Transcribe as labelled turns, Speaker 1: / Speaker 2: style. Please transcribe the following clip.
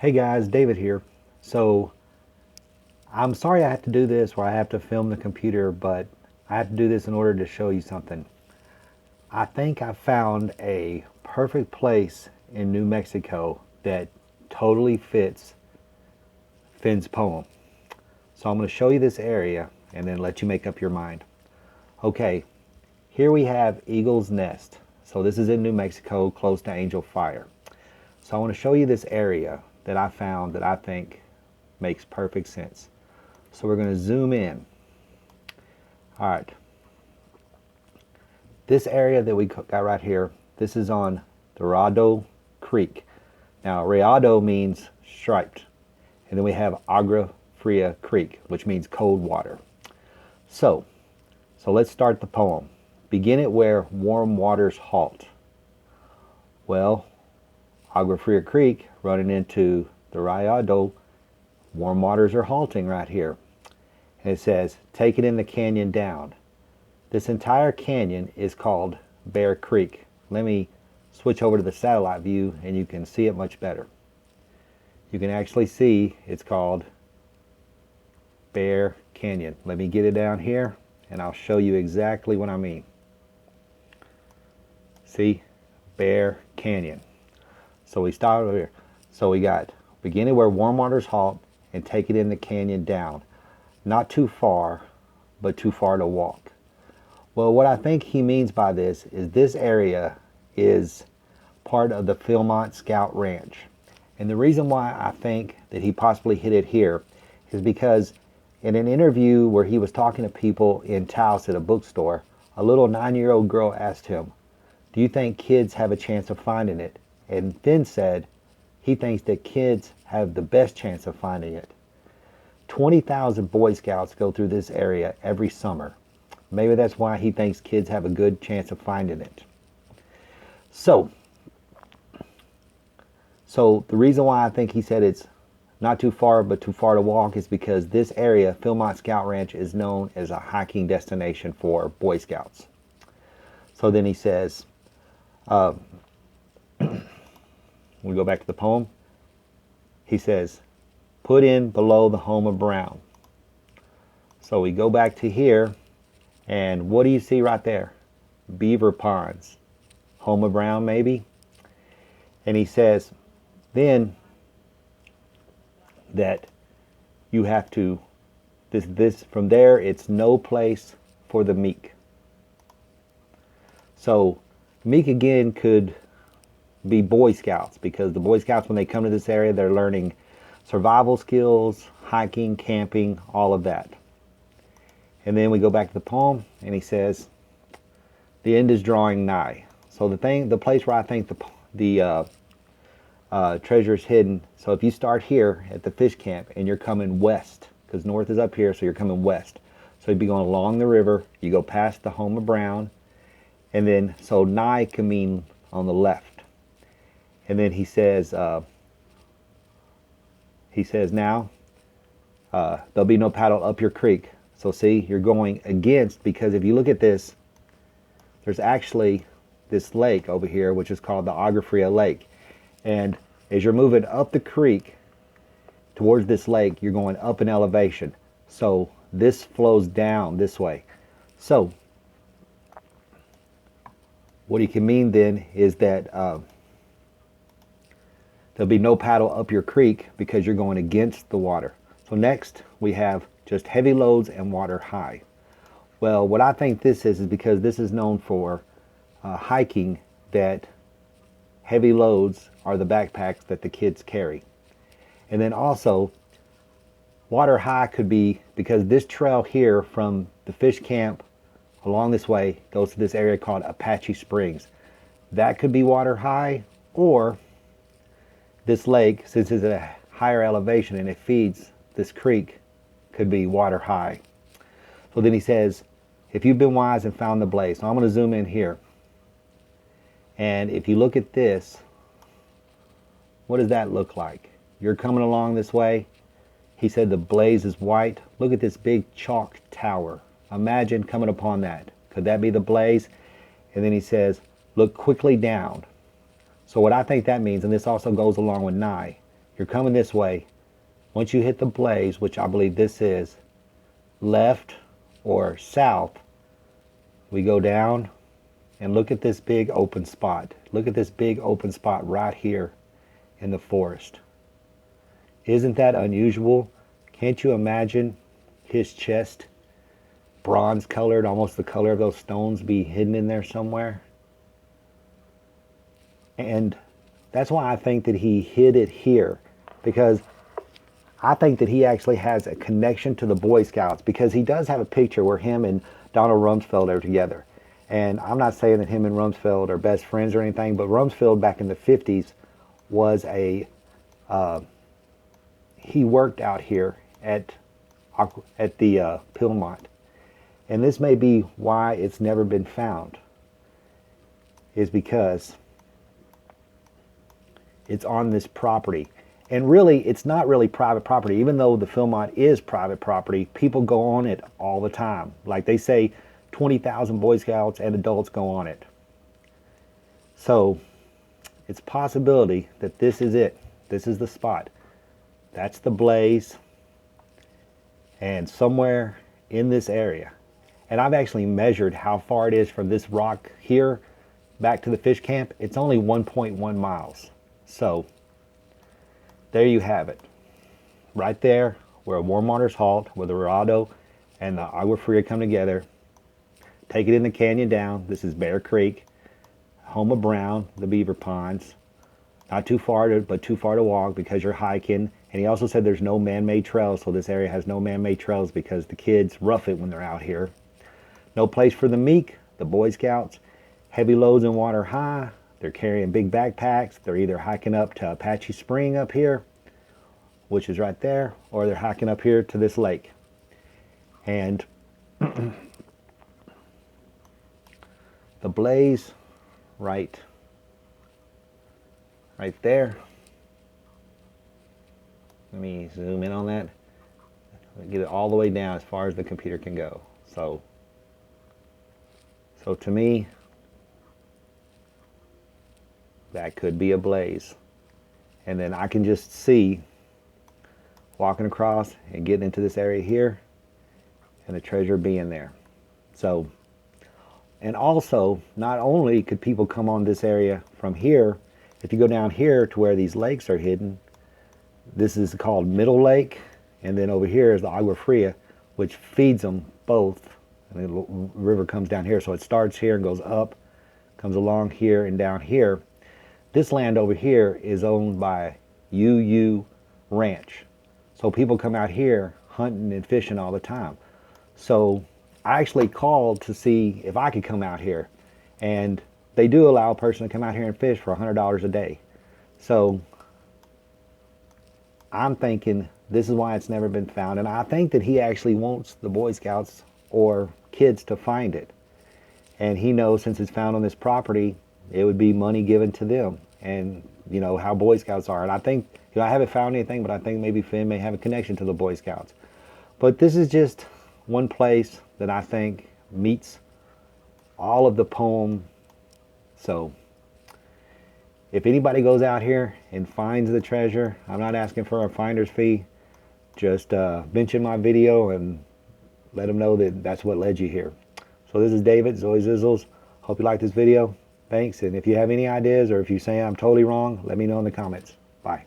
Speaker 1: Hey guys, David here. So I'm sorry I have to do this where I have to film the computer, but I have to do this in order to show you something. I think I found a perfect place in New Mexico that totally fits Fenn's poem. So I'm going to show you this area and then let you make up your mind. Okay, here we have Eagle's Nest. So this is in New Mexico, close to Angel Fire. So I want to show you this area that I found that I think makes perfect sense. So we're going to zoom in. All right. This area that we got right here, this is on Dorado Creek. Now, Rayado means striped. And then we have Agua Fria Creek, which means cold water. So let's start the poem. Begin it where warm waters halt. Well, Agua Fria Creek running into the Rayado, warm waters are halting right here. And it says, take it in the canyon down. This entire canyon is called Bear Creek. Let me switch over to the satellite view and you can see it much better. You can actually see it's called Bear Canyon. Let me get it down here and I'll show you exactly what I mean. See? Bear Canyon. So we start over here. So we got beginning where warm waters halt and take it in the canyon down. Not too far, but too far to walk. Well, what I think he means by this is this area is part of the Philmont Scout Ranch. And the reason why I think that he possibly hit it here is because in an interview where he was talking to people in Taos at a bookstore, a little 9-year-old girl asked him, do you think kids have a chance of finding it? And Finn said he thinks that kids have the best chance of finding it. 20,000 Boy Scouts go through this area every summer. Maybe that's why he thinks kids have a good chance of finding it. So the reason why I think he said it's not too far but too far to walk is because this area, Philmont Scout Ranch, is known as a hiking destination for Boy Scouts. So then he says, we go back to the poem. He says, put in below the home of Brown. So we go back to here, and what do you see right there? Beaver ponds. Home of Brown, maybe? And he says, then that you have to, this from there, it's no place for the meek. So meek again could be Boy Scouts, because the Boy Scouts, when they come to this area, they're learning survival skills, hiking, camping, all of that. And then we go back to the poem, and he says, the end is drawing nigh. So the place where I think the treasure is hidden. So if you start here at the fish camp and you're coming west, because north is up here, so you're coming west. So you'd be going along the river, you go past the home of Brown, and then, so nigh can mean on the left. And then he says now, there'll be no paddle up your creek. So see, you're going against, because if you look at this, there's actually this lake over here, which is called the Agua Fria Lake. And as you're moving up the creek towards this lake, you're going up in elevation. So this flows down this way. So what he can mean then is that there'll be no paddle up your creek because you're going against the water. So next we have just heavy loads and water high. Well, what I think this is because this is known for hiking, that heavy loads are the backpacks that the kids carry. And then also water high could be because this trail here from the fish camp along this way goes to this area called Apache Springs. That could be water high, or this lake, since it's at a higher elevation and it feeds this creek, could be water high. So then he says, if you've been wise and found the blaze. So I'm going to zoom in here. And if you look at this, what does that look like? You're coming along this way. He said the blaze is white. Look at this big chalk tower. Imagine coming upon that. Could that be the blaze? And then he says, look quickly down. So what I think that means, and this also goes along with nigh, You're coming this way. Once you hit the blaze, which I believe this is, left or south, we go down and look at this big open spot. Look at this big open spot right here in the forest. Isn't that unusual? Can't you imagine his chest, bronze colored, almost the color of those stones, be hidden in there somewhere? And that's why I think that he hid it here, because I think that he actually has a connection to the Boy Scouts, because he does have a picture where him and Donald Rumsfeld are together. And I'm not saying that him and Rumsfeld are best friends or anything, but Rumsfeld back in the 50s was he worked out here at the Pilmont. And this may be why it's never been found, is because it's on this property. And really, it's not really private property. Even though the Philmont is private property, people go on it all the time. Like they say, 20,000 Boy Scouts and adults go on it. So it's a possibility that this is it. This is the spot. That's the blaze. And somewhere in this area. And I've actually measured how far it is from this rock here back to the fish camp. It's only 1.1 miles. So there you have it. Right there where warm waters halt, where the Dorado and the Agua Fria come together. Take it in the canyon down. This is Bear Creek, home of Brown, the beaver ponds. Not too far but too far to walk because you're hiking. And he also said there's no man-made trails, so this area has no man-made trails because the kids rough it when they're out here. No place for the meek, the Boy Scouts. Heavy loads in water high. They're carrying big backpacks. They're either hiking up to Apache Spring up here, which is right there, or they're hiking up here to this lake. And the blaze right there. Let me zoom in on that. Get it all the way down as far as the computer can go. So to me, that could be a blaze. And then I can just see walking across and getting into this area here and the treasure being there. So, and also, not only could people come on this area from here, if you go down here to where these lakes are hidden, this is called Middle Lake, and then over here is the Agua Fria, which feeds them both. And the river comes down here, so it starts here and goes up, comes along here and down here. This land over here is owned by UU Ranch. So people come out here hunting and fishing all the time. So I actually called to see if I could come out here. And they do allow a person to come out here and fish for $100 a day. So I'm thinking this is why it's never been found. And I think that he actually wants the Boy Scouts or kids to find it. And he knows since it's found on this property, it would be money given to them. And you know how Boy Scouts are. And I think, you know, I haven't found anything, but I think maybe Finn may have a connection to the Boy Scouts. But this is just one place that I think meets all of the poem. So if anybody goes out here and finds the treasure, I'm not asking for a finder's fee. Just mention my video and let them know that that's what led you here. So this is David, Zoe Zizzles. Hope you liked this video. Thanks. And if you have any ideas or if you say I'm totally wrong, let me know in the comments. Bye.